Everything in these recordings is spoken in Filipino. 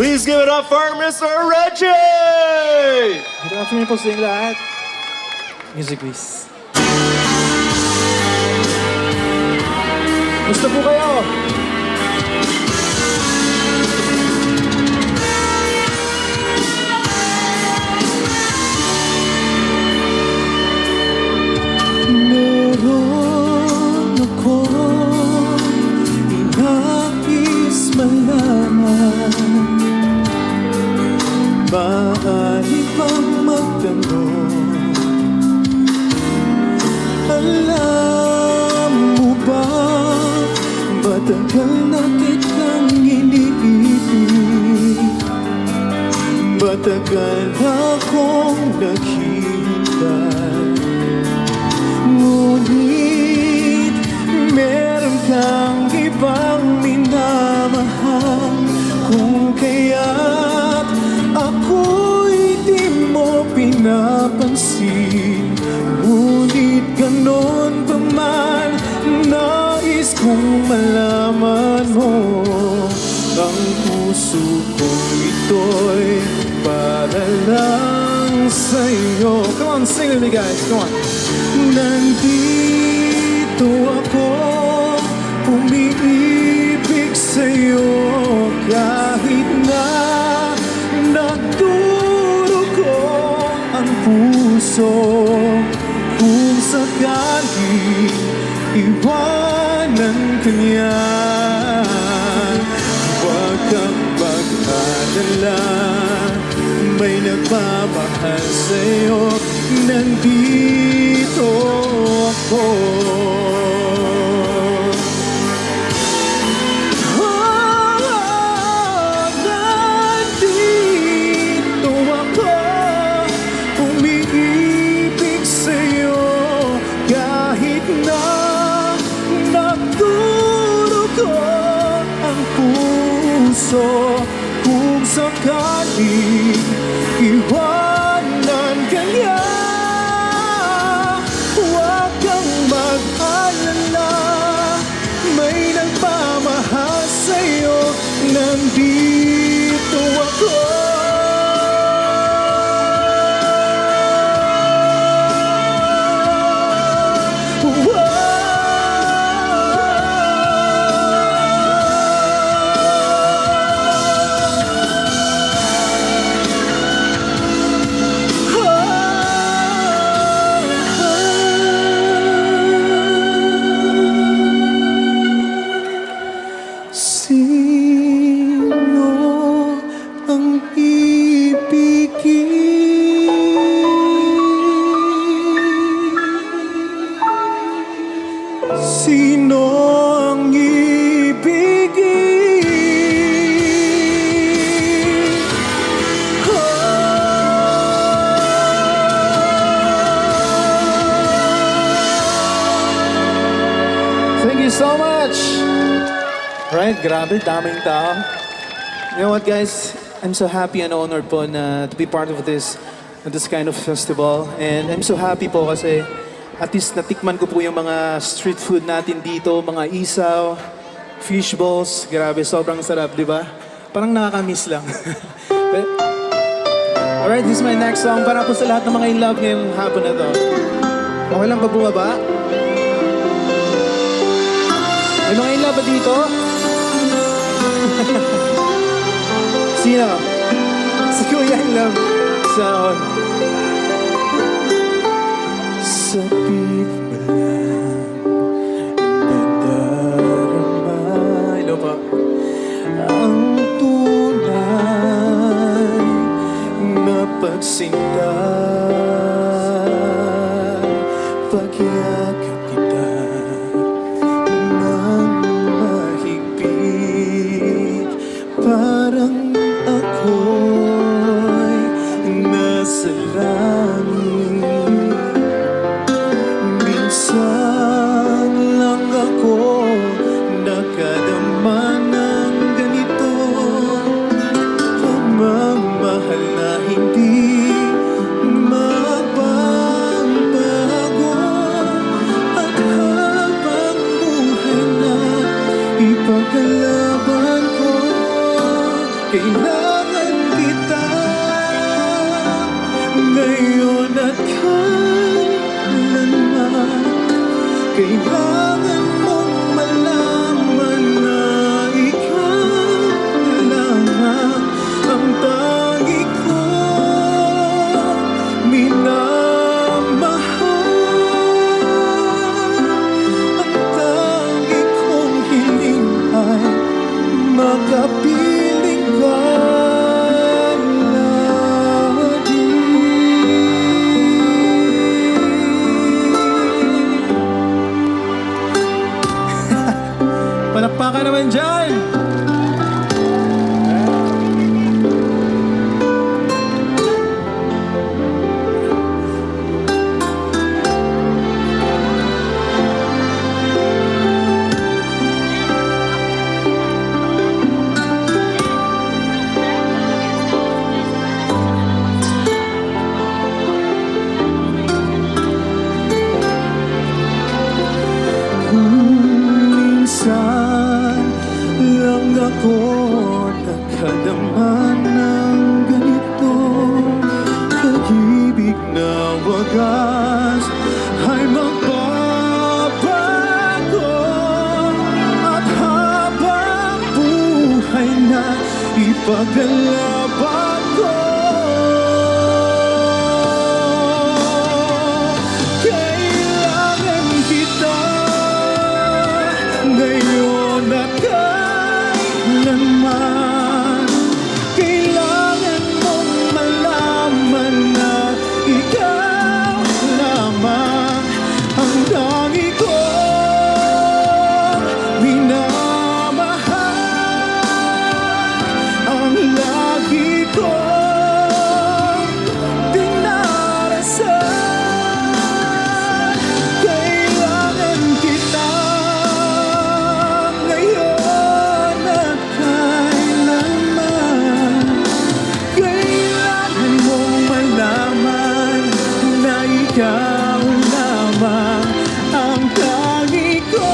Please give it up for Mr. Reggie! Good afternoon po sa inyong lahat. Music please. Gusto po kayo? Meron ako inais malaman. Maaari pang magtanong, alam mo ba, matagal na kitang iniibig, matagal na akong naghihintay. Ngunit meron kang ibang minamahal, kung kaya't ako'y di mo pinapansin. Ngunit ganon pa man, nais kong malaman mo, ang puso kong ito'y para lang sa'yo. Come on, sing with me guys, come on. Nandito ako, umiibig sa'yo, kahit na nagdurugo ang puso. Kung sakali iwanan ka niya, huwag kang mag-alala, may nagmamahal sa'yo. Nandito ako. Nandito ako, umiibig sa'yo, kahit na nagdurugo ang puso. Kung sakali iwanan ka niya, huwag kang mag-alala, may nagmamahal sa'yo. Nandito ako. Sino ang ibigin? Sino ang ibigin? Thank you so much. Right, grabe, daming tao. You know what guys, I'm so happy and honored po na to be part of this kind of festival. And I'm so happy po kasi at least natikman ko po yung mga street food natin dito, mga isaw, fish balls. Grabe, sobrang sarap, di ba? Parang nakakamiss lang. Alright, this is my next song para po sa lahat ng mga in love ngayong hapon na to. Okay lang ba bumaba? May mga in love ba dito? Sino? Si Kuya in love sa sabik mo lang nadarama. Hello pa. Ang tunay na pagsinta, pagyakap kita ng mahigpit, parang ako'y nasa langit. Minsan lang ako nakadama ng ganito, pagmamahal na hindi magbabago. At habang buhay na ipagkalaban ko, kailangan Kailangan mong malaman na ikaw lamang ang tangi ko minamahal. Ang tangi kong hiling ay makapiling ka lagi. Palakpakan naman dyan! Minsan lang ako nakadama ng ganito. Pag-ibig na wagas ay magbabago. At habang buhay na ipaglalaban ko. Kailangan kita ngayon at kailanman. Kailangan mong malaman na ikaw lamang ang tangi ko minamahal. Ang lagi ko dinarasal. Kailangan kita ngayon at kailanman. Kailangan mong malaman na ikaw lamang ang tangi ko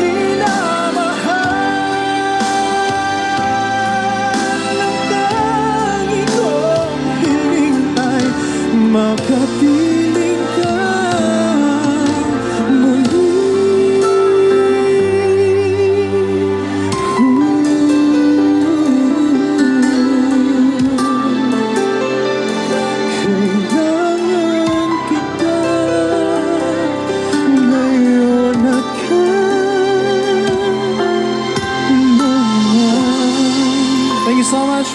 minamahal. Ang tangi kong hiling ay makapiling ka muli. Kailangan kita ngayon at kailanman. Thank you so much.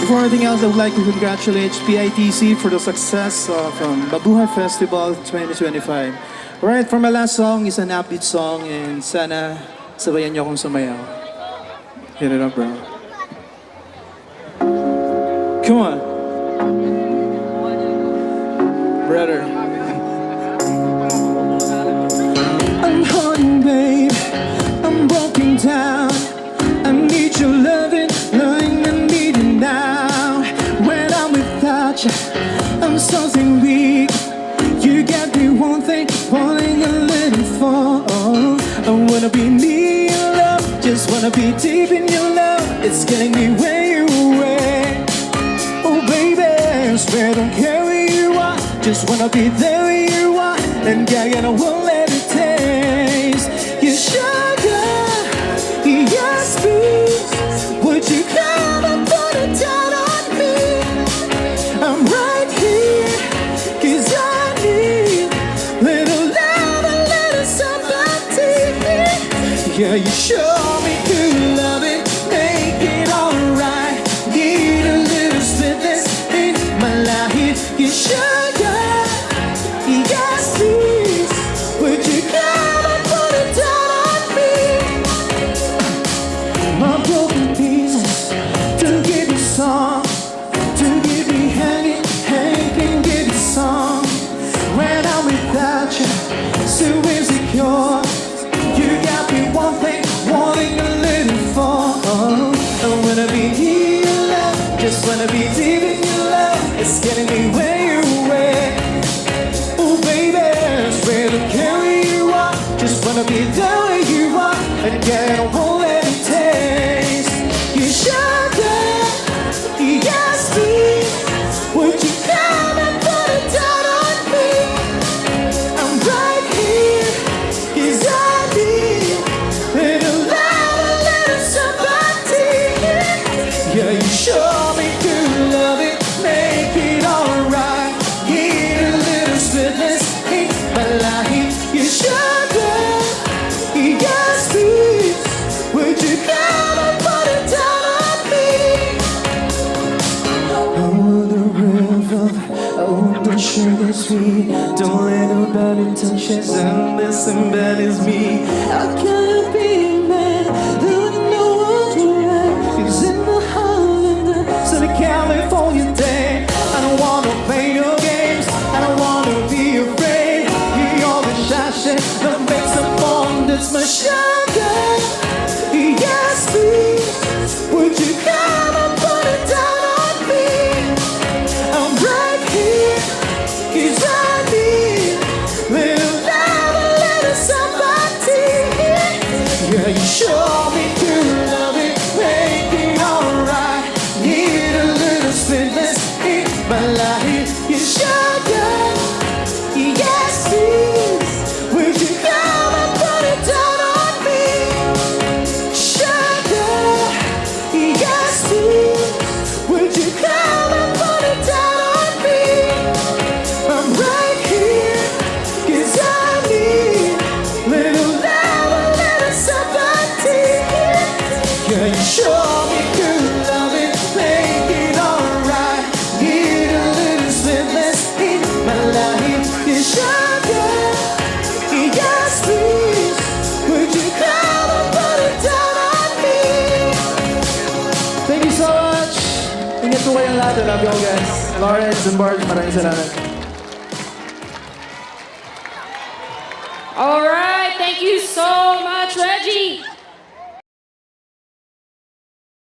Before anything else, I would like to congratulate PITC for the success of Mabuhay Festival 2025. Alright, for my last song is an upbeat song and sana sabayan niyo akong sumayaw. Hit it up, bro. Come on. Brother. I'm hurting, babe. I'm broken down. I need your loving, knowing I need it now. When I'm without you, I'm something weak. You got me one thing, wanting a little fall. I wanna be me in love, just wanna be deep in your love. It's getting me where you were. Oh baby, I swear I don't care where you are. Just wanna be there where you are. And girl, I won't let it taste your sugar. Yes, please. Would you come and put it down on me? I'm right here, 'cause I need little love, a little somebody. Yeah, you show me good loving, make it alright. Need a little sweetness in my life. You sugar, yes, please. Would you come and put it down on me? My broken pieces to give you song, to give me hanging, hanging, give you song. When I'm without you, so insecure. You got me one thing, wanting a little fall. I wanna be in your love, just wanna be deep in your love. It's getting me where you were. Oh baby, I swear to carry you up. Just wanna be there where you are. And get a whole let it taste. You sugar, yes please. Would you come and put it down on me? I'm right sweet. Don't let nobody touch us unless somebody's me. I can't be a man, don't know what to write. It's in the Holland, sunny California day. I don't wanna play your games, I don't wanna be afraid. You're the sachet that makes a bond, it's my sugar. Yes, please, would you come and put it down on me? I'm right here, 'cause I need little love, a little somebody. Yeah, you show me good love, it make it alright. Need a little sweetness in my life. You sugar, yes please, would you come and put it down on me? Sugar, yes please, would you come and put it down on me? I'm right here, 'cause I need little love, a little somebody. Yeah, you show me good love, it make it alright. Need a little sweetness in my life. You sugar, yes please, would you come and put it down on me? Thank you so much. Ingat po kayong lahat. I love you all guys. Lawrence and Bart, maraming salamat. All right, thank you so much, Reggie.